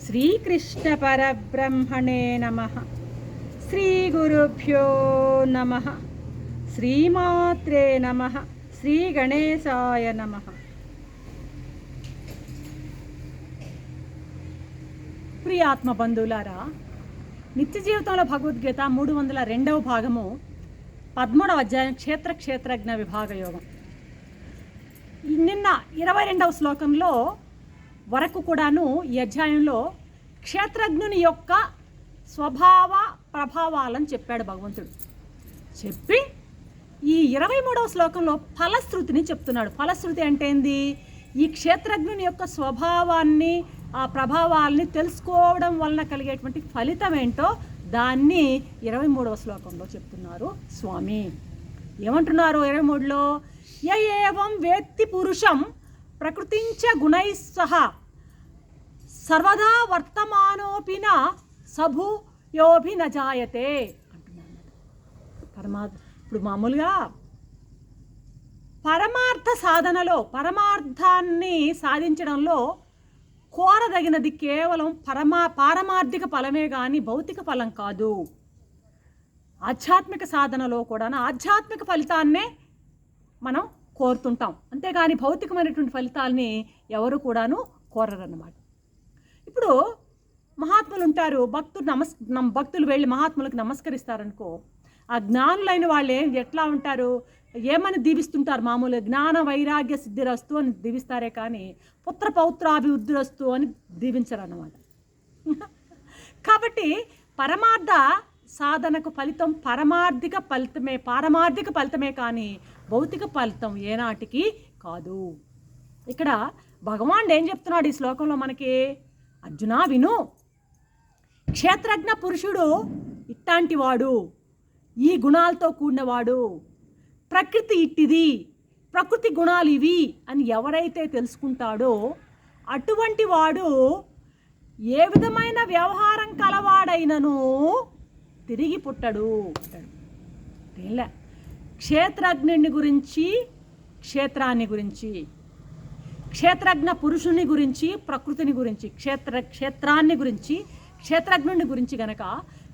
శ్రీకృష్ణ పరబ్రహ్మణే నమః. శ్రీ గురుభ్యో నమః. శ్రీమాత్రే నమః. శ్రీ గణేశాయ నమః. ప్రియాత్మ బంధువులారా, నిత్య జీవితంలో భగవద్గీత 302వ భాగము 13వ అధ్యాయం క్షేత్రజ్ఞ విభాగ యోగం. నిన్న 22వ శ్లోకంలో వరకు కూడాను ఈ అధ్యాయంలో క్షేత్రజ్ఞుని యొక్క స్వభావ ప్రభావాలను చెప్పాడు భగవంతుడు. చెప్పి ఈ 23వ శ్లోకంలో ఫలశ్రుతిని చెప్తున్నాడు. ఫలశ్రుతి అంటే ఏంది? ఈ క్షేత్రజ్ఞుని యొక్క స్వభావాన్ని, ఆ ప్రభావాల్ని తెలుసుకోవడం వలన కలిగేటువంటి ఫలితం ఏంటో దాన్ని 23వ శ్లోకంలో చెప్తున్నారు స్వామి. ఏమంటున్నారు 23లో? ఏవం వేత్తి పురుషం ప్రకృతించ గుణైస్సహ సర్వదా వర్తమానోపిన సభూయోభినజాయతే అంటున్నారు. ఇప్పుడు మామూలుగా పరమార్థ సాధనలో, పరమార్థాన్ని సాధించడంలో కోరదగినది కేవలం పారమార్థిక ఫలమే కానీ భౌతిక ఫలం కాదు. ఆధ్యాత్మిక సాధనలో కూడా ఆధ్యాత్మిక ఫలితాన్నే మనం కోరుతుంటాం, అంతేగాని భౌతికమైనటువంటి ఫలితాలని ఎవరు కూడాను కోరరన్నమాట. ఇప్పుడు మహాత్ములు ఉంటారు, భక్తులు వెళ్ళి మహాత్ములకు నమస్కరిస్తారనుకో, ఆ జ్ఞానులైన వాళ్ళు ఎట్లా ఉంటారు? ఏమని దీవిస్తుంటారు? మామూలుగా జ్ఞాన వైరాగ్య సిద్ధిరస్తు అని దీవిస్తారే కానీ పుత్ర పౌత్రాభివృద్ధిరస్తు అని దీవించరు అన్నమాట. కాబట్టి పరమార్థ సాధనకు ఫలితం పారమార్థిక ఫలితమే కానీ భౌతిక ఫలితం ఏనాటికి కాదు. ఇక్కడ భగవానుడు ఏం చెప్తున్నాడు ఈ శ్లోకంలో మనకి? అర్జున విను, క్షేత్రజ్ఞ పురుషుడు ఇట్లాంటివాడు, ఈ గుణాలతో కూడినవాడు, ప్రకృతి ఇట్టిది, ప్రకృతి గుణాలు ఇవి అని ఎవరైతే తెలుసుకుంటాడో అటువంటి వాడు ఏ విధమైన వ్యవహారం కలవాడైనను తిరిగి పుట్టడు అంటాడు. క్షేత్రజ్ఞుని గురించి, క్షేత్రాన్ని గురించి, క్షేత్రజ్ఞ పురుషుని గురించి, ప్రకృతిని గురించి, క్షేత్రాన్ని గురించి, క్షేత్రజ్ఞుని గురించి గనక,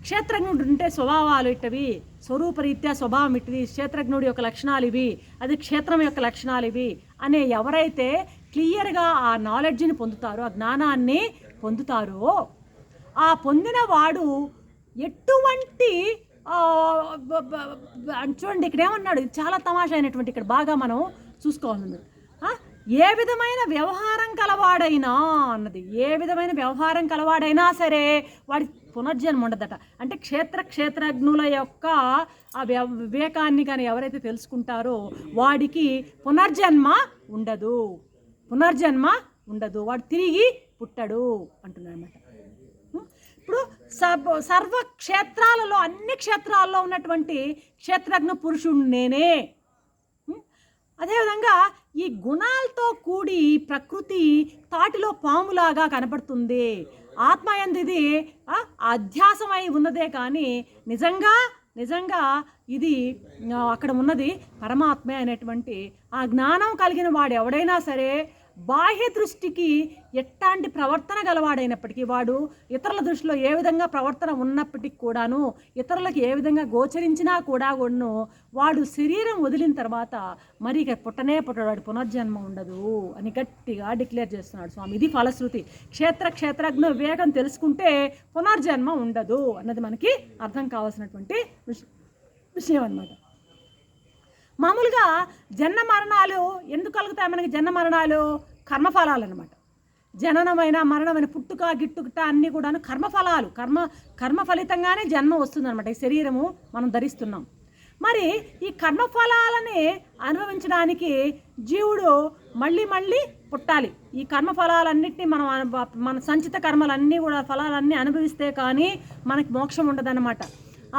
క్షేత్రజ్ఞుడు ఉంటే స్వభావాలు ఇట్టవి, స్వరూపరీత్యా స్వభావం ఇట్టిది, క్షేత్రజ్ఞుడి యొక్క లక్షణాలు ఇవి, అది క్షేత్రం యొక్క లక్షణాలు ఇవి అనే ఎవరైతే క్లియర్గా ఆ నాలెడ్జ్ని పొందుతారో, ఆ జ్ఞానాన్ని పొందుతారో, ఆ పొందిన వాడు ఎటువంటి చూడండి ఇక్కడ ఏమన్నాడు, చాలా తమాషా అయినటువంటి, ఇక్కడ బాగా మనం చూసుకోవాలి. ఏ విధమైన వ్యవహారం కలవాడైనా అన్నది, ఏ విధమైన వ్యవహారం కలవాడైనా సరే వాడి పునర్జన్మ ఉండదట. అంటే క్షేత్రజ్ఞుల యొక్క ఆ వివేకాన్ని కానీ ఎవరైతే తెలుసుకుంటారో వాడికి పునర్జన్మ ఉండదు, వాడు తిరిగి పుట్టడు అంటున్నాడు అన్నమాట. ఇప్పుడు సర్వ క్షేత్రాలలో, అన్ని క్షేత్రాల్లో ఉన్నటువంటి క్షేత్రజ్ఞ పురుషుడు నేనే. అదేవిధంగా ఈ గుణాలతో కూడి ప్రకృతి తాటిలో పాములాగా కనపడుతుంది. ఆత్మయందు ఇది అధ్యాసమై ఉన్నదే కానీ నిజంగా ఇది అక్కడ ఉన్నది పరమాత్మే అనేటువంటి ఆ జ్ఞానం కలిగిన వాడు ఎవడైనా సరే బాహ్య దృష్టికి ఎట్లాంటి ప్రవర్తన గలవాడైనప్పటికీ, వాడు ఇతరుల దృష్టిలో ఏ విధంగా ప్రవర్తన ఉన్నప్పటికీ కూడాను, ఇతరులకు ఏ విధంగా గోచరించినా కూడాను వాడు శరీరం వదిలిన తర్వాత మరి ఇక పుట్టడు, వాడు పునర్జన్మ ఉండదు అని గట్టిగా డిక్లేర్ చేస్తున్నాడు స్వామి. ఇది ఫలశ్రుతి. క్షేత్రజ్ఞ వివేకం తెలుసుకుంటే పునర్జన్మ ఉండదు అన్నది మనకి అర్థం కావాల్సినటువంటి విషయం అన్నమాట. మామూలుగా జన్మ మరణాలు ఎందుకు కలుగుతాయి మనకి? జన్మ మరణాలు కర్మఫలాలు అన్నమాట. జననమైన మరణమైన పుట్టుక గిట్టుక అన్నీ కూడాను కర్మఫలాలు. కర్మ ఫలితంగానే జన్మ వస్తుందన్నమాట. ఈ శరీరము మనం ధరిస్తున్నాం. మరి ఈ కర్మఫలాలని అనుభవించడానికి జీవుడు మళ్ళీ పుట్టాలి. ఈ కర్మఫలాలన్నింటినీ మన సంచిత కర్మలన్నీ కూడా ఫలాలన్నీ అనుభవిస్తే కానీ మనకి మోక్షం ఉండదన్నమాట.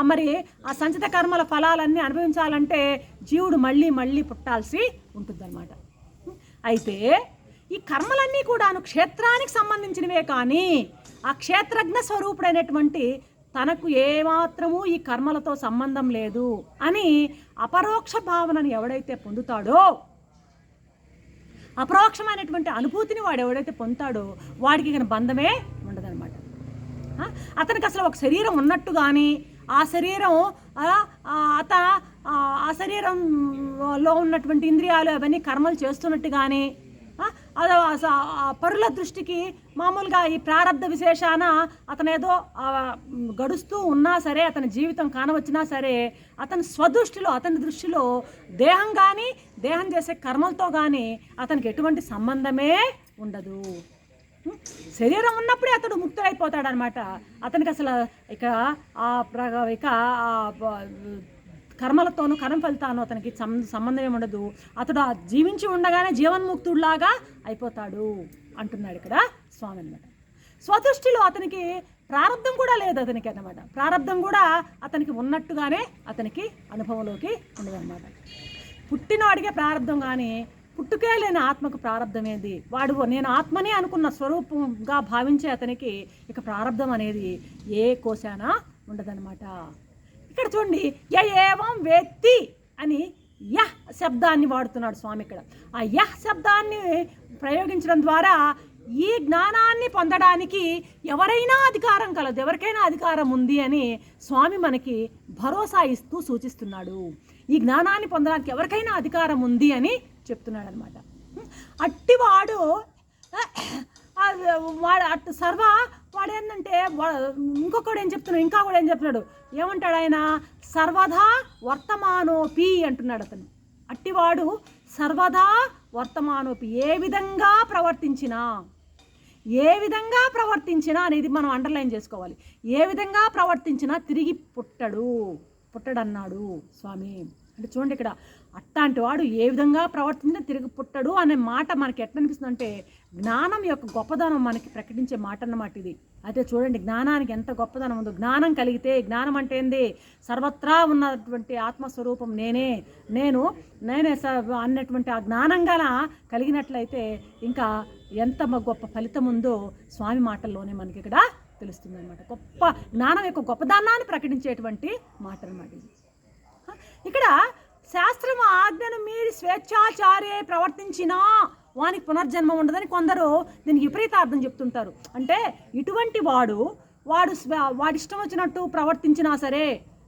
మరి ఆ సంచిత కర్మల ఫలాలన్నీ అనుభవించాలంటే జీవుడు మళ్ళీ పుట్టాల్సి ఉంటుందన్నమాట. అయితే ఈ కర్మలన్నీ కూడాను క్షేత్రానికి సంబంధించినవే కానీ ఆ క్షేత్రజ్ఞ స్వరూపుడైనటువంటి తనకు ఏమాత్రము ఈ కర్మలతో సంబంధం లేదు అని అపరోక్ష భావనని ఎవడైతే పొందుతాడో, అపరోక్షమైనటువంటి అనుభూతిని వాడు ఎవడైతే పొందుతాడో వాడికి బంధమే ఉండదన్నమాట. అతనికి అసలు ఒక శరీరం ఉన్నట్టు కానీ ఆ శరీరం ఆ శరీరంలో ఉన్నటువంటి ఇంద్రియాలు అవన్నీ కర్మలు చేస్తున్నట్టు కానీ పరుల దృష్టికి మామూలుగా ఈ ప్రారంధ విశేషాన అతను ఏదో గడుస్తూ ఉన్నా సరే, అతని జీవితం కానవచ్చినా సరే, అతని దృష్టిలో దేహం కానీ దేహం చేసే కర్మలతో కానీ అతనికి ఎటువంటి సంబంధమే ఉండదు. శరీరం ఉన్నప్పుడే అతడు ముక్తుడైపోతాడనమాట. అతనికి అసలు ఇక కర్మలతోనూ కర్మ ఫలితాను అతనికి సంబంధం ఉండదు. అతడు జీవించి ఉండగానే జీవన్ముక్తుడిలాగా అయిపోతాడు అంటున్నాడు ఇక్కడ స్వామి అనమాట. స్వదృష్టిలో అతనికి ప్రారంధం కూడా లేదు అతనికి అన్నమాట. ప్రారంధం కూడా అతనికి ఉన్నట్టుగానే అతనికి అనుభవంలోకి ఉండదన్నమాట. పుట్టినవాడికే ప్రారంధం కానీ పుట్టుకే లేని ఆత్మకు ప్రారంధం ఏది? వాడు నేను ఆత్మని అనుకున్న స్వరూపంగా భావించే అతనికి ఇక ప్రారంధం అనేది ఏ కోశాన ఉండదన్నమాట. ఇక్కడ చూడండి, ఏవం వేత్తి అని యహ్ శబ్దాన్ని వాడుతున్నాడు స్వామి ఇక్కడ. ఆ యహ్ శబ్దాన్ని ప్రయోగించడం ద్వారా ఈ జ్ఞానాన్ని పొందడానికి ఎవరైనా అధికారం కలదు, ఎవరికైనా అధికారం ఉంది అని స్వామి మనకి భరోసా ఇస్తూ సూచిస్తున్నాడు. ఈ జ్ఞానాన్ని పొందడానికి ఎవరికైనా అధికారం ఉంది అని చెప్తున్నాడు అనమాట. అట్టివాడు అటు వాడు ఏంటంటే ఇంకా కూడా ఏం చెప్తున్నాడు, ఏమంటాడు ఆయన? సర్వదా వర్తమానోపి అంటున్నాడు అతను. అట్టివాడు సర్వదా వర్తమానోపి, ఏ విధంగా ప్రవర్తించినా అనేది మనం అండర్లైన్ చేసుకోవాలి. ఏ విధంగా ప్రవర్తించినా తిరిగి పుట్టడన్నాడు స్వామి. అంటే చూడండి, ఇక్కడ అట్లాంటి వాడు ఏ విధంగా ప్రవర్తించినా తిరిగి పుట్టడు అనే మాట మనకి ఎట్లా అనిపిస్తుంది అంటే జ్ఞానం యొక్క గొప్పదనం మనకి ప్రకటించే మాట అన్నమాట ఇది. అయితే చూడండి, జ్ఞానానికి ఎంత గొప్పదనం ఉందో. జ్ఞానం కలిగితే, జ్ఞానం అంటే ఏంది? సర్వత్రా ఉన్నటువంటి ఆత్మస్వరూపం నేనే అన్నటువంటి ఆ జ్ఞానం కలిగినట్లయితే ఇంకా ఎంత గొప్ప ఫలితం ఉందో స్వామి మాటల్లోనే మనకి ఇక్కడ తెలుస్తుంది అనమాట. గొప్ప జ్ఞానం యొక్క గొప్పదానాన్ని ప్రకటించేటువంటి మాట అన్నమాట ఇది. ఇక్కడ శాస్త్రం ఆజ్ఞను మీరి స్వేచ్ఛాచారి ప్రవర్తించినా వానికి పునర్జన్మ ఉండదని కొందరు దీనికి విపరీతార్థం చెప్తుంటారు. అంటే ఇటువంటి వాడు ఇష్టం వచ్చినట్టు ప్రవర్తించినా సరే,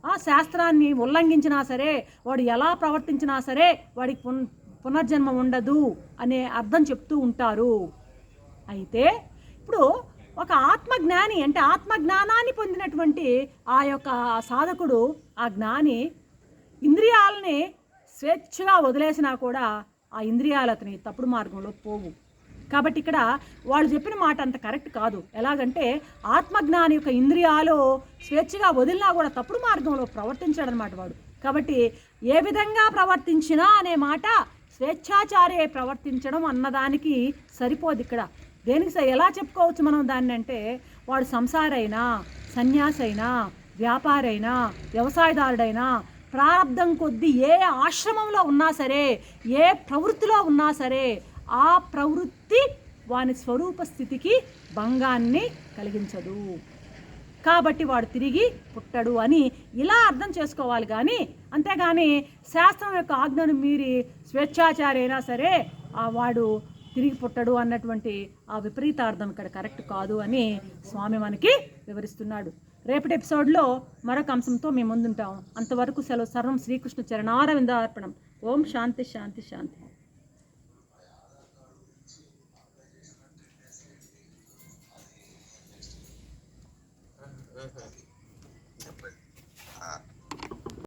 ఆ శాస్త్రాన్ని ఉల్లంఘించినా సరే, వాడు ఎలా ప్రవర్తించినా సరే వాడికి పునర్జన్మ ఉండదు అనే అర్థం చెప్తూ ఉంటారు. అయితే ఇప్పుడు ఒక ఆత్మజ్ఞాని అంటే ఆత్మజ్ఞానాన్ని పొందినటువంటి ఆ యొక్క సాధకుడు, ఆ జ్ఞాని ఇంద్రియాలని స్వేచ్ఛగా వదిలేసినా కూడా ఆ ఇంద్రియాలు అతని తప్పుడు మార్గంలో పోవు. కాబట్టి ఇక్కడ వాళ్ళు చెప్పిన మాట అంత కరెక్ట్ కాదు. ఎలాగంటే ఆత్మజ్ఞాని యొక్క ఇంద్రియాలు స్వేచ్ఛగా వదిలినా కూడా తప్పుడు మార్గంలో ప్రవర్తించాడనమాట వాడు. కాబట్టి ఏ విధంగా ప్రవర్తించినా అనే మాట స్వేచ్ఛాచారే ప్రవర్తించడం అన్నదానికి సరిపోదు. ఇక్కడ దేనికి ఎలా చెప్పుకోవచ్చు మనం దాన్ని అంటే, వాడు సంసారైనా, సన్యాసైనా, వ్యాపారైనా, వ్యవసాయదారుడైనా, ప్రారంధం కొద్దీ ఏ ఆశ్రమంలో ఉన్నా సరే, ఏ ప్రవృత్తిలో ఉన్నా సరే, ఆ ప్రవృత్తి వాని స్వరూప స్థితికి భంగాన్ని కలిగించదు. కాబట్టి వాడు తిరిగి పుట్టడు అని ఇలా అర్థం చేసుకోవాలి. కానీ అంతేగాని శాస్త్రం యొక్క ఆజ్ఞను మీరి స్వేచ్ఛాచారి అయినా సరే వాడు తిరిగి పుట్టడు అన్నటువంటి ఆ విపరీతార్థం ఇక్కడ కరెక్ట్ కాదు అని స్వామి మనకి వివరిస్తున్నాడు. రేపటి ఎపిసోడ్లో మరొక అంశంతో మేము ముందుంటాం. అంతవరకు సెలవు. సర్వం శ్రీకృష్ణ చరణారవిందార్పణం. ఓం శాంతి శాంతి శాంతి.